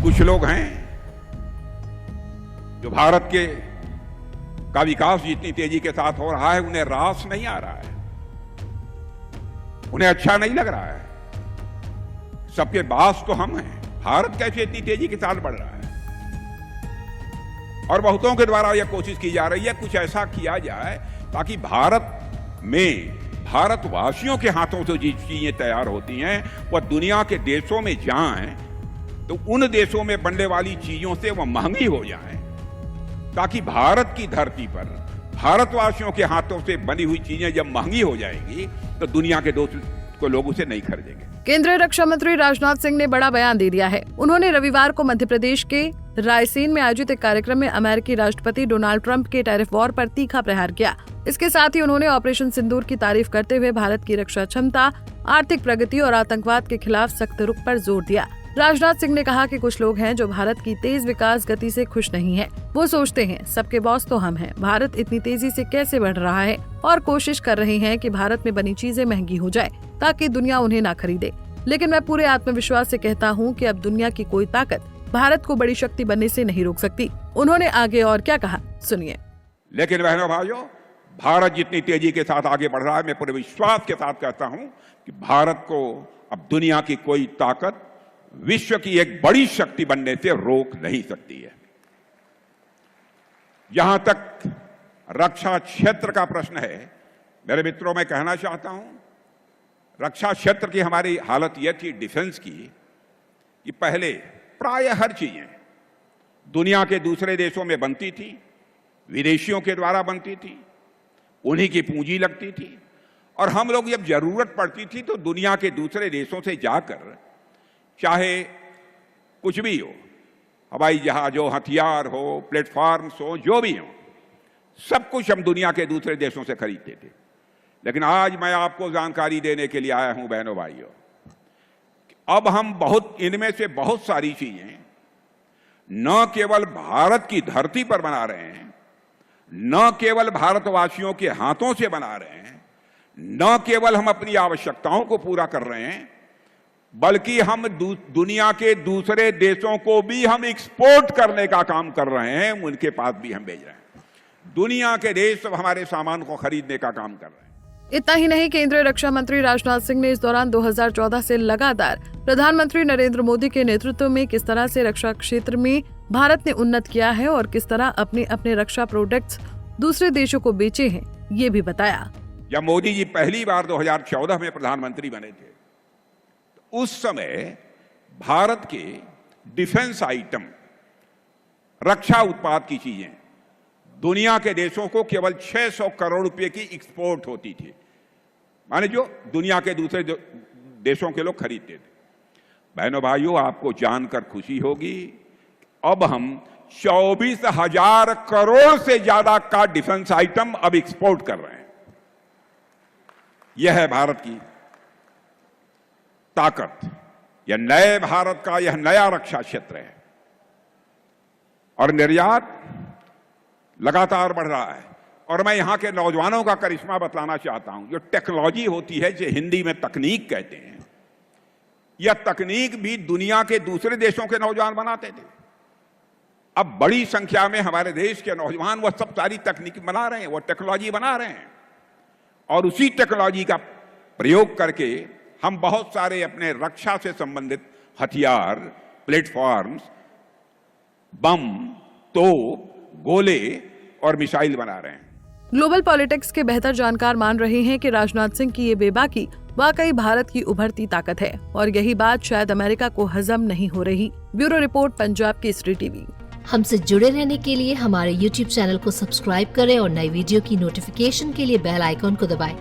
कुछ लोग हैं जो भारत के का विकास जितनी तेजी के साथ हो रहा है उन्हें रास नहीं आ रहा है, उन्हें अच्छा नहीं लग रहा है। सबके बास तो हम हैं, भारत कैसे इतनी तेजी के साथ बढ़ रहा है। और बहुतों के द्वारा यह कोशिश की जा रही है कुछ ऐसा किया जाए ताकि भारत में भारतवासियों के हाथों से जो चीजें तैयार होती हैं वह दुनिया के देशों में जाएं तो उन देशों में बनने वाली चीजों से वह महंगी हो जाएं, ताकि भारत की धरती पर भारतवासियों के हाथों से बनी हुई चीजें जब महंगी हो जाएंगी तो दुनिया के दोस्त को लोग उसे नहीं खरीदेंगे। केंद्रीय रक्षा मंत्री राजनाथ सिंह ने बड़ा बयान दे दिया है। उन्होंने रविवार को मध्य प्रदेश के रायसेन में आयोजित एक कार्यक्रम में अमेरिकी राष्ट्रपति डोनाल्ड ट्रंप के टैरिफ वॉर पर तीखा प्रहार किया। इसके साथ ही उन्होंने ऑपरेशन सिंदूर की तारीफ करते हुए भारत की रक्षा क्षमता, आर्थिक प्रगति और आतंकवाद के खिलाफ सख्त रुख पर जोर दिया। राजनाथ सिंह ने कहा कि कुछ लोग हैं जो भारत की तेज विकास गति से खुश नहीं हैं। वो सोचते हैं सबके बॉस तो हम हैं, भारत इतनी तेजी से कैसे बढ़ रहा है, और कोशिश कर रहे हैं कि भारत में बनी चीजें महंगी हो जाए ताकि दुनिया उन्हें ना खरीदे। लेकिन मैं पूरे आत्मविश्वास से कहता हूं कि अब दुनिया की कोई ताकत भारत को बड़ी शक्ति बनने से नहीं रोक सकती। उन्होंने आगे और क्या कहा, सुनिए। लेकिन बहनों भाइयों, भारत जितनी तेजी के साथ आगे बढ़ रहा है, मैं पूरे विश्वास के साथ कहता हूं कि भारत को अब दुनिया की कोई ताकत विश्व की एक बड़ी शक्ति बनने से रोक नहीं सकती है। जहां तक रक्षा क्षेत्र का प्रश्न है, मेरे मित्रों, मैं कहना चाहता हूं, रक्षा क्षेत्र की हमारी हालत यह थी डिफेंस की कि पहले प्राय हर चीजें दुनिया के दूसरे देशों में बनती थी, विदेशियों के द्वारा बनती थी, उन्हीं की पूंजी लगती थी, और हम लोग जब जरूरत पड़ती थी तो दुनिया के दूसरे देशों से जाकर, चाहे कुछ भी हो, हवाई जहाज हो, हथियार हो, प्लेटफॉर्म्स हो, जो भी हो, सब कुछ हम दुनिया के दूसरे देशों से खरीदते थे। लेकिन आज मैं आपको जानकारी देने के लिए आया हूं बहनों भाइयों, अब हम इनमें से बहुत सारी चीजें न केवल भारत की धरती पर बना रहे हैं, न केवल भारतवासियों के हाथों से बना रहे हैं, न केवल हम अपनी आवश्यकताओं को पूरा कर रहे हैं, बल्कि हम दुनिया के दूसरे देशों को भी हम एक्सपोर्ट करने का काम कर रहे हैं, उनके पास भी हम भेज रहे हैं। दुनिया के देश सब हमारे सामान को खरीदने का काम कर रहे हैं। इतना ही नहीं, केंद्रीय रक्षा मंत्री राजनाथ सिंह ने इस दौरान 2014 से लगातार प्रधानमंत्री नरेंद्र मोदी के नेतृत्व में किस तरह से रक्षा क्षेत्र में भारत ने उन्नत किया है और किस तरह अपने अपने रक्षा प्रोडक्ट्स दूसरे देशों को बेचे हैं, ये भी बताया। जब मोदी जी पहली बार 2014 में प्रधानमंत्री बने थे, उस समय भारत के डिफेंस आइटम, रक्षा उत्पाद की चीजें दुनिया के देशों को केवल 600 करोड़ रुपए की एक्सपोर्ट होती थी, माने जो दुनिया के दूसरे देशों के लोग खरीदते थे। बहनों भाइयों, आपको जानकर खुशी होगी, अब हम 24,000 करोड़ से ज्यादा का डिफेंस आइटम अब एक्सपोर्ट कर रहे हैं। यह है भारत की ताकत, यह नए भारत का यह नया रक्षा क्षेत्र है। और निर्यात लगातार बढ़ रहा है। और मैं यहां के नौजवानों का करिश्मा बतलाना चाहता हूं। जो टेक्नोलॉजी होती है, जो हिंदी में तकनीक कहते हैं, यह तकनीक भी दुनिया के दूसरे देशों के नौजवान बनाते थे। अब बड़ी संख्या में हमारे देश के नौजवान वह सब सारी तकनीक बना रहे हैं, वह टेक्नोलॉजी बना रहे हैं, और उसी टेक्नोलॉजी का प्रयोग करके हम बहुत सारे अपने रक्षा से संबंधित हथियार, प्लेटफॉर्म्स, बम, तोप, गोले और मिसाइल बना रहे हैं। ग्लोबल पॉलिटिक्स के बेहतर जानकार मान रहे हैं कि राजनाथ सिंह की ये बेबाकी वाकई भारत की उभरती ताकत है, और यही बात शायद अमेरिका को हजम नहीं हो रही। Bureau report, Punjab Kesari TV. हमसे जुड़े रहने के लिए हमारे YouTube चैनल को सब्सक्राइब करें और नई वीडियो की नोटिफिकेशन के लिए बेल आइकॉन को दबाएं।